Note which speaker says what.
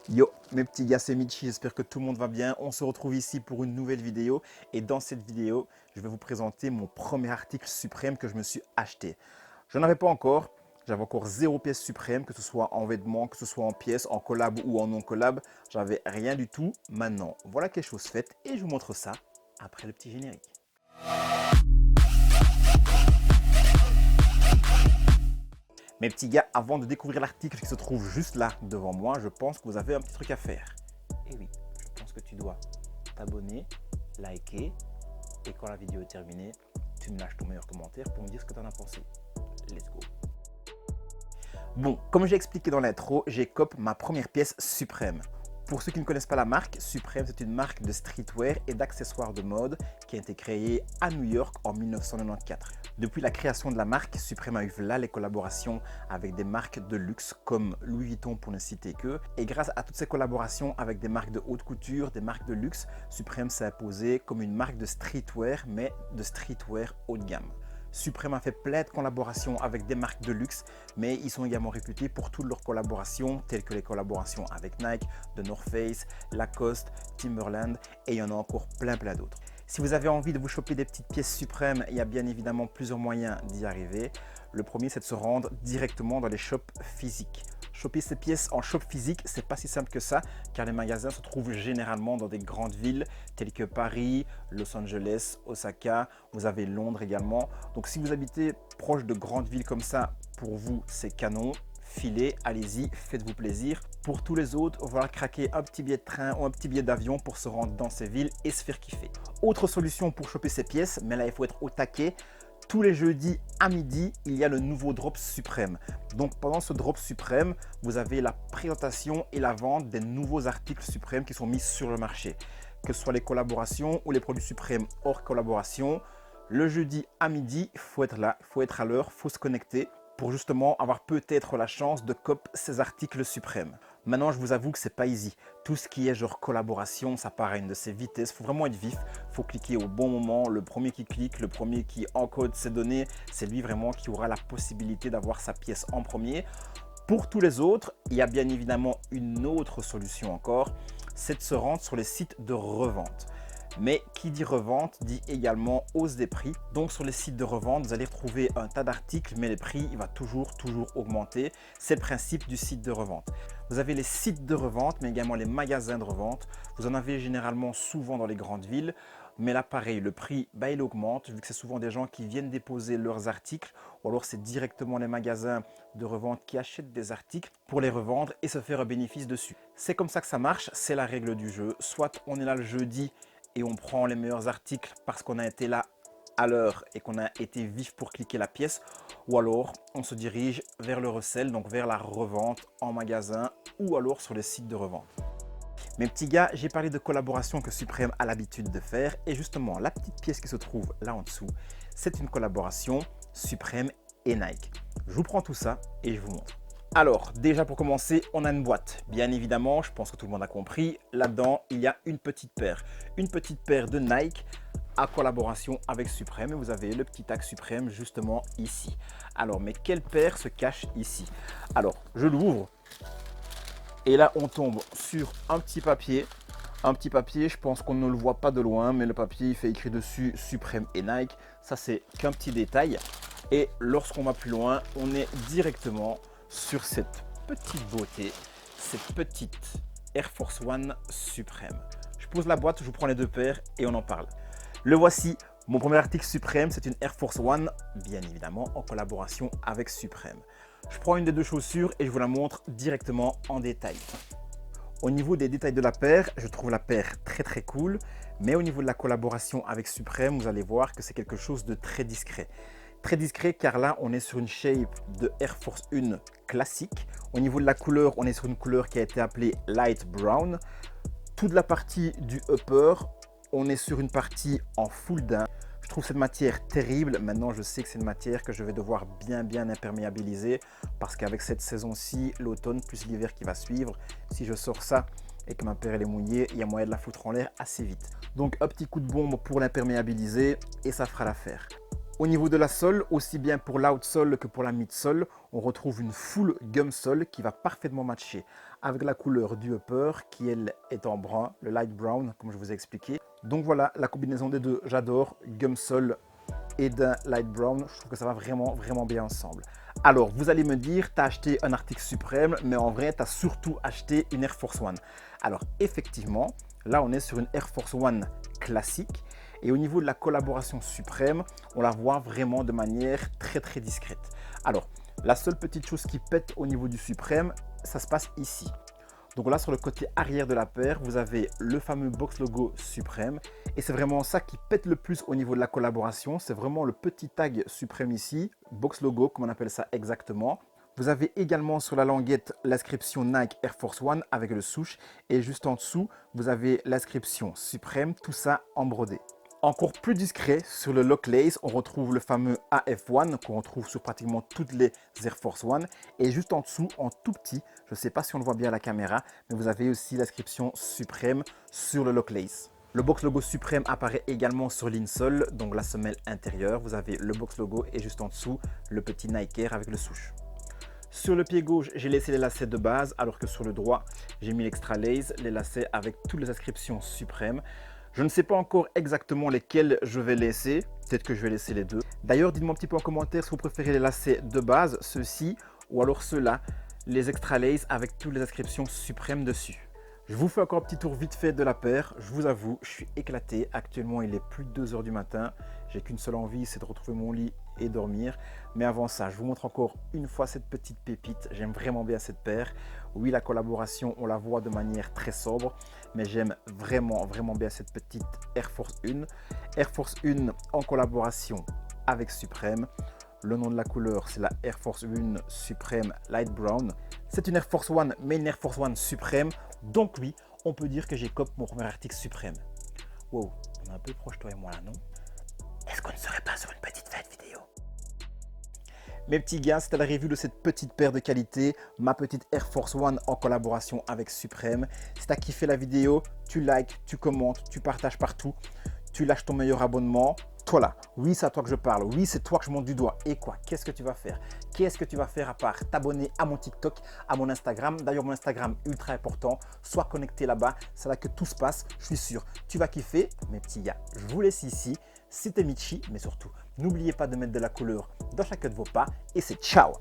Speaker 1: Yo, mes petits gars, c'est Michi, j'espère que tout le monde va bien. On se retrouve ici pour une nouvelle vidéo et dans cette vidéo, je vais vous présenter mon premier article suprême que je me suis acheté. Je n'en avais pas encore, j'avais encore zéro pièce suprême, que ce soit en vêtements, que ce soit en pièces, en collab ou en non collab, j'avais rien du tout. Maintenant, voilà quelque chose fait et je vous montre ça après le petit générique. Mes petits gars, avant de découvrir l'article qui se trouve juste là devant moi, je pense que vous avez un petit truc à faire. Et oui, je pense que tu dois t'abonner, liker et quand la vidéo est terminée, tu me lâches ton meilleur commentaire pour me dire ce que tu en as pensé. Let's go. Bon, comme j'ai expliqué dans l'intro, j'ai copé ma première pièce Suprême. Pour ceux qui ne connaissent pas la marque, Suprême c'est une marque de streetwear et d'accessoires de mode qui a été créée à New York en 1994. Depuis la création de la marque, Suprême a eu là les collaborations avec des marques de luxe comme Louis Vuitton pour ne citer que. Et grâce à toutes ces collaborations avec des marques de haute couture, des marques de luxe, Suprême s'est imposé comme une marque de streetwear, mais de streetwear haut de gamme. Suprême a fait plein de collaborations avec des marques de luxe, mais ils sont également réputés pour toutes leurs collaborations, telles que les collaborations avec Nike, The North Face, Lacoste, Timberland, et il y en a encore plein d'autres. Si vous avez envie de vous choper des petites pièces Suprême, il y a bien évidemment plusieurs moyens d'y arriver. Le premier, c'est de se rendre directement dans les shops physiques. Choper ces pièces en shop physique, c'est pas si simple que ça, car les magasins se trouvent généralement dans des grandes villes telles que Paris, Los Angeles, Osaka, vous avez Londres également. Donc si vous habitez proche de grandes villes comme ça, pour vous c'est canon. Filez, allez-y, faites-vous plaisir. Pour tous les autres, on va craquer un petit billet de train ou un petit billet d'avion pour se rendre dans ces villes et se faire kiffer. Autre solution pour choper ces pièces, mais là il faut être au taquet. Tous les jeudis à midi, il y a le nouveau drop Suprême. Donc pendant ce drop Suprême, vous avez la présentation et la vente des nouveaux articles Suprême qui sont mis sur le marché. Que ce soit les collaborations ou les produits Suprême hors collaboration, le jeudi à midi, il faut être là, il faut être à l'heure, il faut se connecter pour justement avoir peut-être la chance de cop ces articles Suprême. Maintenant, je vous avoue que c'est pas easy. Tout ce qui est genre collaboration, ça part à une de ces vitesses. Il faut vraiment être vif. Il faut cliquer au bon moment. Le premier qui clique, le premier qui encode ses données, c'est lui vraiment qui aura la possibilité d'avoir sa pièce en premier. Pour tous les autres, il y a bien évidemment une autre solution encore, c'est de se rendre sur les sites de revente. Mais qui dit revente dit également hausse des prix. Donc sur les sites de revente, vous allez retrouver un tas d'articles, mais le prix il va toujours augmenter. C'est le principe du site de revente. Vous avez les sites de revente, mais également les magasins de revente. Vous en avez généralement souvent dans les grandes villes. Mais là, pareil, le prix, il augmente, vu que c'est souvent des gens qui viennent déposer leurs articles, ou alors c'est directement les magasins de revente qui achètent des articles pour les revendre et se faire un bénéfice dessus. C'est comme ça que ça marche, c'est la règle du jeu. Soit on est là le jeudi et on prend les meilleurs articles parce qu'on a été là à l'heure et qu'on a été vif pour cliquer la pièce, ou alors on se dirige vers le resell, donc vers la revente en magasin ou alors sur les sites de revente. Mes petits gars, j'ai parlé de collaboration que Suprême a l'habitude de faire et justement la petite pièce qui se trouve là en dessous, c'est une collaboration Suprême et Nike. Je vous prends tout ça et je vous montre. Alors, déjà pour commencer, on a une boîte. Bien évidemment, je pense que tout le monde a compris. Là-dedans, il y a une petite paire. Une petite paire de Nike à collaboration avec Suprême. Et vous avez le petit tag Suprême justement ici. Alors, mais quelle paire se cache ici? Alors, je l'ouvre. Et là, on tombe sur un petit papier. Un petit papier, je pense qu'on ne le voit pas de loin, mais le papier, il fait écrit dessus Suprême et Nike. Ça, c'est qu'un petit détail. Et lorsqu'on va plus loin, on est directement sur cette petite beauté, cette petite Air Force One Suprême. Je pose la boîte, je vous prends les deux paires et on en parle. Le voici, mon premier article Suprême, c'est une Air Force One, bien évidemment en collaboration avec Suprême. Je prends une des deux chaussures et je vous la montre directement en détail. Au niveau des détails de la paire, je trouve la paire très cool, mais au niveau de la collaboration avec Suprême, vous allez voir que c'est quelque chose de très discret. Très discret car là, on est sur une shape de Air Force 1 classique. Au niveau de la couleur, on est sur une couleur qui a été appelée Light Brown. Toute la partie du upper, on est sur une partie en full daim. Je trouve cette matière terrible. Maintenant, je sais que c'est une matière que je vais devoir bien imperméabiliser parce qu'avec cette saison-ci, l'automne plus l'hiver qui va suivre, si je sors ça et que ma paire elle est mouillée, il y a moyen de la foutre en l'air assez vite. Donc un petit coup de bombe pour l'imperméabiliser et ça fera l'affaire. Au niveau de la sole, aussi bien pour l'outsole que pour la midsole, on retrouve une full gum sole qui va parfaitement matcher avec la couleur du upper qui elle est en brun, le light brown comme je vous ai expliqué. Donc voilà, la combinaison des deux, j'adore, gum sole et d'un light brown, je trouve que ça va vraiment bien ensemble. Alors, vous allez me dire, tu as acheté un article suprême, mais en vrai, tu as surtout acheté une Air Force One. Alors, effectivement, là, on est sur une Air Force One classique. Et au niveau de la collaboration suprême, on la voit vraiment de manière très discrète. Alors, la seule petite chose qui pète au niveau du suprême, ça se passe ici. Donc là, sur le côté arrière de la paire, vous avez le fameux box logo suprême. Et c'est vraiment ça qui pète le plus au niveau de la collaboration. C'est vraiment le petit tag suprême ici, box logo, comme on appelle ça exactement. Vous avez également sur la languette l'inscription Nike Air Force One avec le souche. Et juste en dessous, vous avez l'inscription suprême, tout ça en brodé. Encore plus discret, sur le lock lace, on retrouve le fameux AF1 qu'on retrouve sur pratiquement toutes les Air Force One. Et juste en dessous, en tout petit, je ne sais pas si on le voit bien à la caméra, mais vous avez aussi l'inscription Supreme sur le lock lace. Le box logo Supreme apparaît également sur l'insole, donc la semelle intérieure. Vous avez le box logo et juste en dessous, le petit Nike Air avec le souche. Sur le pied gauche, j'ai laissé les lacets de base, alors que sur le droit, j'ai mis l'extra lace, les lacets avec toutes les inscriptions Supreme. Je ne sais pas encore exactement lesquels je vais laisser. Peut-être que je vais laisser les deux. D'ailleurs, dites-moi un petit peu en commentaire si vous préférez les lacets de base, ceux-ci, ou alors ceux-là, les extra lace avec toutes les inscriptions suprêmes dessus. Je vous fais encore un petit tour vite fait de la paire. Je vous avoue, je suis éclaté. Actuellement, il est plus de 2 h du matin. J'ai qu'une seule envie, c'est de retrouver mon lit et dormir. Mais avant ça, je vous montre encore une fois cette petite pépite. J'aime vraiment bien cette paire. Oui, la collaboration, on la voit de manière très sobre. Mais j'aime vraiment bien cette petite Air Force 1. Air Force 1 en collaboration avec Supreme. Le nom de la couleur, c'est la Air Force 1 Supreme Light Brown. C'est une Air Force One, mais une Air Force One Supreme. Donc oui, on peut dire que j'ai copé mon premier article Supreme. Wow, on est un peu proche toi et moi là, non? Est-ce qu'on ne serait pas sur une petite fête vidéo? Mes petits gars, c'était la review de cette petite paire de qualité, ma petite Air Force One en collaboration avec Supreme. Si tu as kiffé la vidéo, tu likes, tu commentes, tu partages partout, tu lâches ton meilleur abonnement. Toi là, oui, c'est à toi que je parle, oui, c'est toi que je monte du doigt. Et quoi? Qu'est-ce que tu vas faire? Qu'est-ce que tu vas faire à part t'abonner à mon TikTok, à mon Instagram? D'ailleurs, mon Instagram, ultra important. Sois connecté là-bas, c'est là que tout se passe. Je suis sûr, tu vas kiffer. Mes petits gars, je vous laisse ici. C'était Michi, mais surtout, n'oubliez pas de mettre de la couleur dans chacun de vos pas. Et c'est ciao!